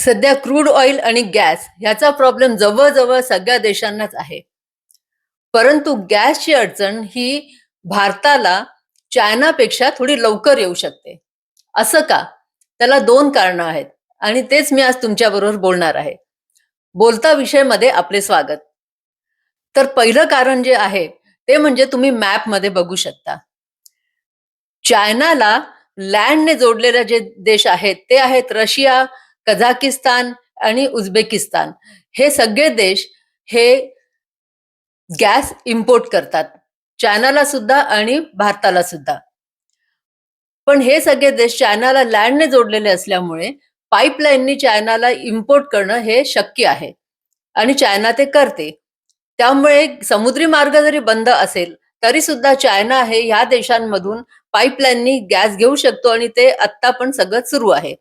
सध्या crude oil आणि gas ह्याचा प्रॉब्लेम जवळजवळ सगळ्या देशांनाच आहे. परंतु गॅसची अडचण ही भारताला चायनापेक्षा थोडी लवकर येऊ शकते. असं का? त्याला 2 कारणं आहेत आणि तेच मी आज तुमच्याबरोबर बोलणार आहे. बोलता विषयमध्ये आपले स्वागत. तर पहिलं कारण जे आहे ते म्हणजे तुम्ही मॅपमध्ये बघू शकता. चायनाला लँडने जोडलेले जे देश आहेत ते आहेत रशिया, कझाकिस्तान आणि उझबेकिस्तान. हे सगळे देश हे गॅस इम्पोर्ट करतात. चायनाला सुद्धा आणि भारताला सुद्धा. पण हे सगळे देश चायनाला लँडने जोडलेले असल्यामुळे पाईपलाईननी चायनाला इम्पोर्ट करणं हे शक्य आहे आणि चायना ते करते. त्यामुळे समुद्री मार्ग जरी बंद असेल तरी सुद्धा चायना हे ह्या देशांमधून पाईपलाईननी गॅस घेऊ शकतो आणि ते आत्ता पण सगळं सुरू आहे.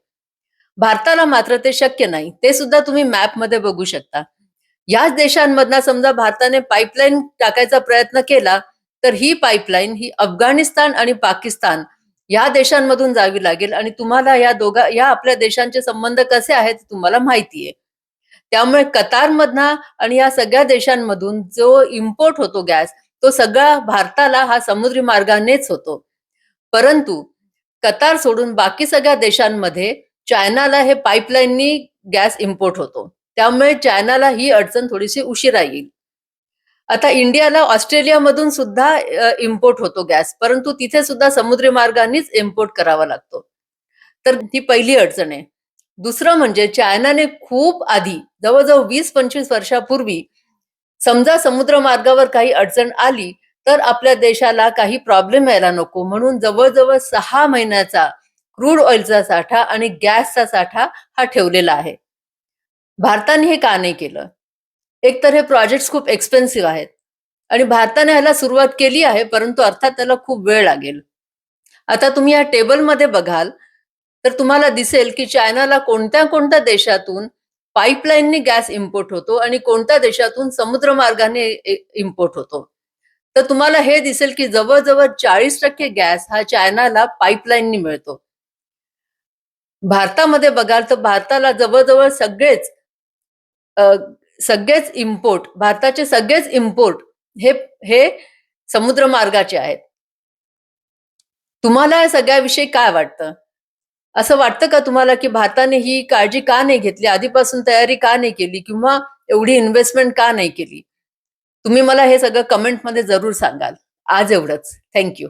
भारताला मात्र ते शक्य नाही. ते सुद्धा तुम्ही मॅपमध्ये बघू शकता. याच देशांमधनं समजा भारताने पाईपलाईन टाकायचा प्रयत्न केला तर ही पाईपलाईन ही अफगाणिस्तान आणि पाकिस्तान या देशांमधून जावी लागेल आणि तुम्हाला या आपल्या देशांचे संबंध कसे आहेत तुम्हाला माहिती आहे. त्यामुळे कतारमधनं आणि या सगळ्या देशांमधून जो इम्पोर्ट होतो गॅस तो सगळा भारताला हा समुद्री मार्गानेच होतो. परंतु कतार सोडून बाकी सगळ्या देशांमध्ये चायनाला हे पाईपलाईननी गॅस इम्पोर्ट होतो. त्यामुळे चायनाला ही अडचण थोडीशी उशिरा येईल. आता इंडियाला ऑस्ट्रेलियामधून सुद्धा इम्पोर्ट होतो गॅस, परंतु तिथे सुद्धा समुद्री मार्गानेच इम्पोर्ट करावा लागतो. तर ती पहिली अडचण आहे. दुसरं म्हणजे चायनाने खूप आधी जवळजवळ 20-25 वर्षापूर्वी समजा समुद्र मार्गावर काही अडचण आली तर आपल्या देशाला काही प्रॉब्लेम यायला नको म्हणून जवळजवळ 6 महिन्याचा क्रूड ऑइलचा साठा आणि गॅसचा साठा हा ठेवलेला आहे. भारताने हे का नाही केलं? एक तर हे प्रोजेक्ट्स खूप एक्सपेन्सिव्ह आहेत आणि भारताने ह्याला सुरुवात केली आहे, परंतु अर्थात त्याला खूप वेळ लागेल. आता तुम्ही या टेबलमध्ये बघाल तर तुम्हाला दिसेल की चायनाला कोणत्या कोणत्या देशातून पाईपलाईननी गॅस इम्पोर्ट होतो आणि कोणत्या देशातून समुद्र मार्गाने इम्पोर्ट होतो. तर तुम्हाला हे दिसेल की जवळजवळ 40% गॅस हा चायनाला पाईपलाईननी मिळतो. भारतामध्ये बघाल तर भारताला जवळजवळ सगळेच इम्पोर्ट भारताचे सगळेच इम्पोर्ट हे हे समुद्र मार्गाचे आहेत. तुम्हाला या सगळ्याविषयी काय वाटतं? असं वाटतं का तुम्हाला की भारताने ही काळजी का नाही घेतली, आधीपासून तयारी का नाही केली किंवा एवढी इन्व्हेस्टमेंट का नाही केली? तुम्ही मला हे सगळं कमेंटमध्ये जरूर सांगाल. आज एवढंच. Thank you.